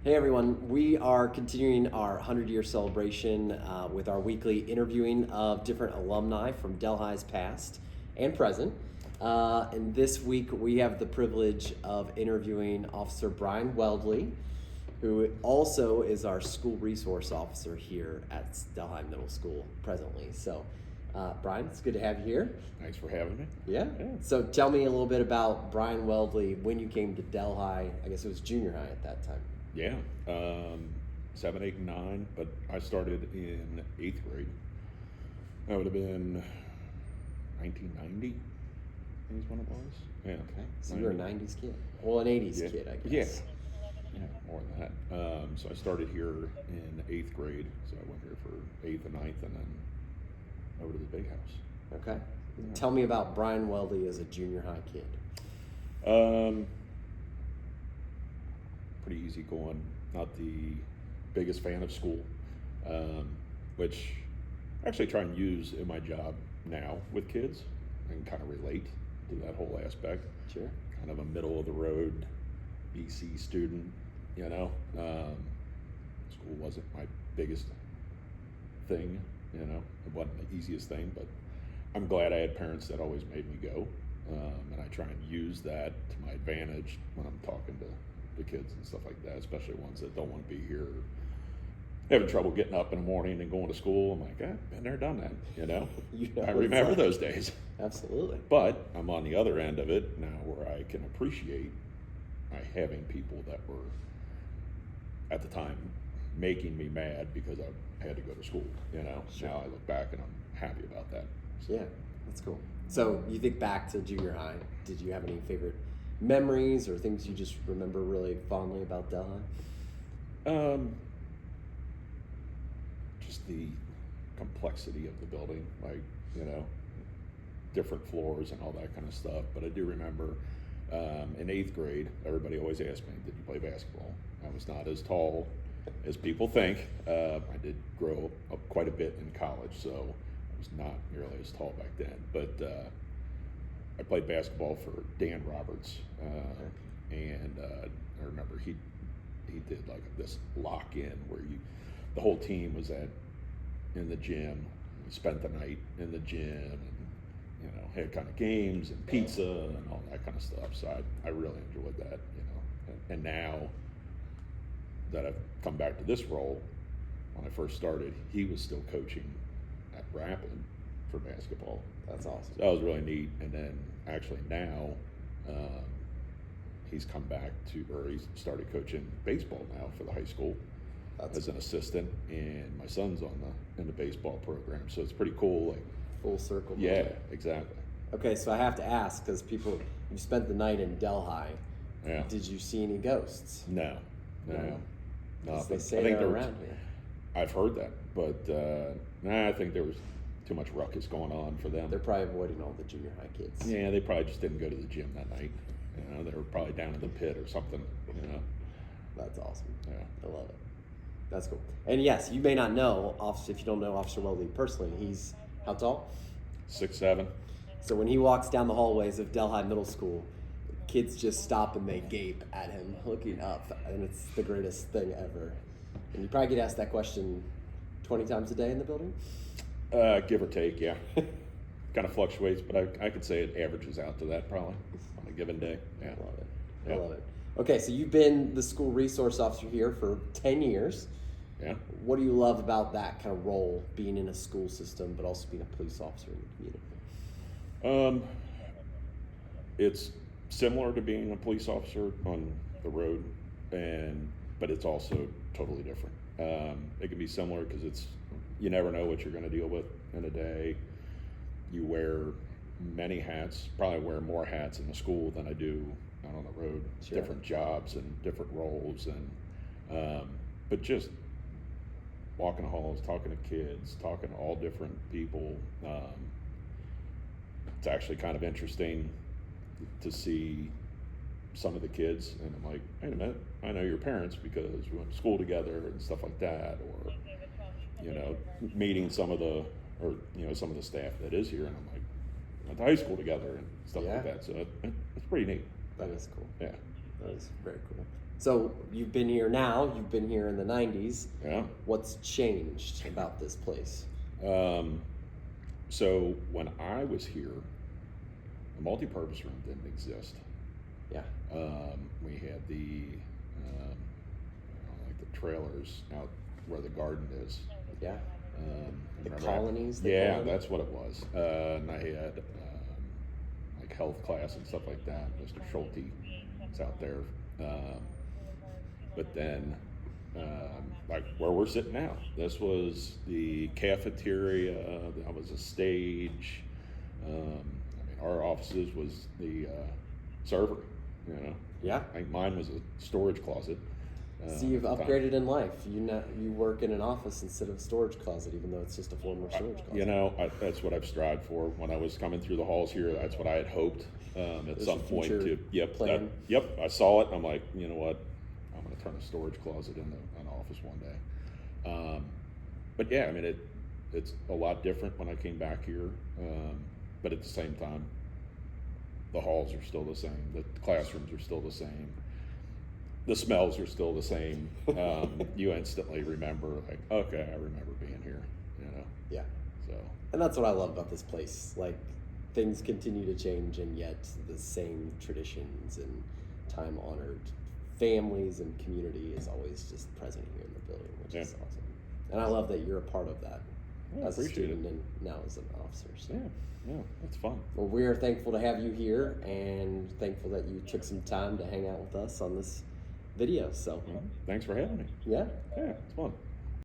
Hey everyone, we are continuing our 100-year celebration with our weekly interviewing of different alumni from Delhi's past and present. And this week we have the privilege of interviewing Officer Brian Weldele, who also is our school resource officer here at Delhi Middle School presently. So Brian, it's good to have you here. Thanks for having me. Yeah. So tell me a little bit about Brian Weldele when you came to Delhi. I guess it was junior high at that time. Yeah, 7, 8, and 9, but I started in 8th grade. That would have been 1990, I think is when it was. Yeah. Okay, so you were a 90s kid. Well, an 80s kid, I guess. Yeah, more than that. So I started here in 8th grade, so I went here for 8th and 9th, and then over to the big house. Okay. Yeah. Tell me about Brian Weldele as a junior high kid. Pretty easy going, not the biggest fan of school, which I actually try and use in my job now with kids and kind of relate to that whole aspect. Sure. Kind of a middle of the road BC student, you know. School wasn't my biggest thing, you know. It wasn't the easiest thing, but I'm glad I had parents that always made me go, and I try and use that to my advantage when I'm talking to the kids and stuff like that, especially ones that don't want to be here, having trouble getting up in the morning and going to school. I'm like, been there, done that, you know. I remember those days. Absolutely. But I'm on the other end of it now, where I can appreciate having people that were at the time making me mad because I had to go to school, you know. Sure. Now I look back and I'm happy about that. So. Yeah, that's cool. So you think back to junior high, did you have any favorite memories or things you just remember really fondly about Delhi? Just the complexity of the building, like, you know, different floors and all that kind of stuff. But I do remember in 8th grade, everybody always asked me, did you play basketball? I was not as tall as people think. I did grow up quite a bit in college, so I was not nearly as tall back then. But I played basketball for Dan Roberts, and I remember he did like this lock-in where the whole team was in the gym. We spent the night in the gym, and you know, had kind of games and pizza and all that kind of stuff. So I really enjoyed that, you know. And now that I've come back to this role, when I first started, he was still coaching at Rapid for basketball. That's awesome. So that was really neat. And then actually now he's come back or he's started coaching baseball now for the high school as an assistant, and my son's in the baseball program. So it's pretty cool. Like full circle. Yeah, exactly. Okay, so I have to ask, because you spent the night in Delhi. Yeah. Did you see any ghosts? No. They say they're around here. I've heard that, but I think there was too much ruckus going on for them. They're probably avoiding all the junior high kids. Yeah, they probably just didn't go to the gym that night. You know, they were probably down in the pit or something, you know. That's awesome. Yeah. I love it. That's cool. And yes, you may not know, if you don't know Officer Weldele personally, he's how tall? 6'7". So when he walks down the hallways of Delhi Middle School, kids just stop and they gape at him looking up, and it's the greatest thing ever. And you probably get asked that question 20 times a day in the building? Give or take, yeah. Kind of fluctuates, but I could say it averages out to that probably on a given day. Yeah. I love it. Yeah. I love it. Okay, so you've been the school resource officer here for 10 years. Yeah. What do you love about that kind of role, being in a school system, but also being a police officer in the community? It's similar to being a police officer on the road, but it's also totally different. It can be similar because you never know what you're going to deal with in a day. You wear many hats, probably wear more hats in the school than I do out on the road. Sure. Different jobs and different roles, and but just walking the halls, talking to kids, talking to all different people. It's actually kind of interesting to see some of the kids, and I'm like, wait a minute, I know your parents because we went to school together and stuff like that, or you know, meeting some of the staff that is here, and I'm like, went to high school together and stuff like that. So it's pretty neat. That is cool. Yeah. That is very cool. So you've been here now, you've been here in the 90s. Yeah. What's changed about this place? So when I was here, the multi-purpose room didn't exist. Yeah. We had the like the trailers out where the garden is. Yeah. The Remember colonies? that? Yeah, that's what it was. And I had like health class and stuff like that. Mr. Schulte is out there. But then, like where we're sitting now, this was the cafeteria. That was a stage. I mean, our offices was the server. You know. Yeah. I think mine was a storage closet. So you've upgraded in life. You work in an office instead of a storage closet, even though it's just a former storage closet. You know, that's what I've strived for. When I was coming through the halls here, that's what I had hoped at some point to. Yep, I saw it, and I'm like, you know what, I'm going to turn a storage closet into an office one day. But yeah, I mean, it's a lot different when I came back here, but at the same time, the halls are still the same. The classrooms are still the same. The smells are still the same. You instantly remember, like, okay, I remember being here, you know? Yeah. So. And that's what I love about this place. Like, things continue to change, and yet the same traditions and time-honored families and community is always just present here in the building, which is awesome. And I love that you're a part of that as a student and now as an officer. So. Yeah, that's fun. Well, we're thankful to have you here and thankful that you took some time to hang out with us on this video. So thanks for having me. Yeah, it's fun.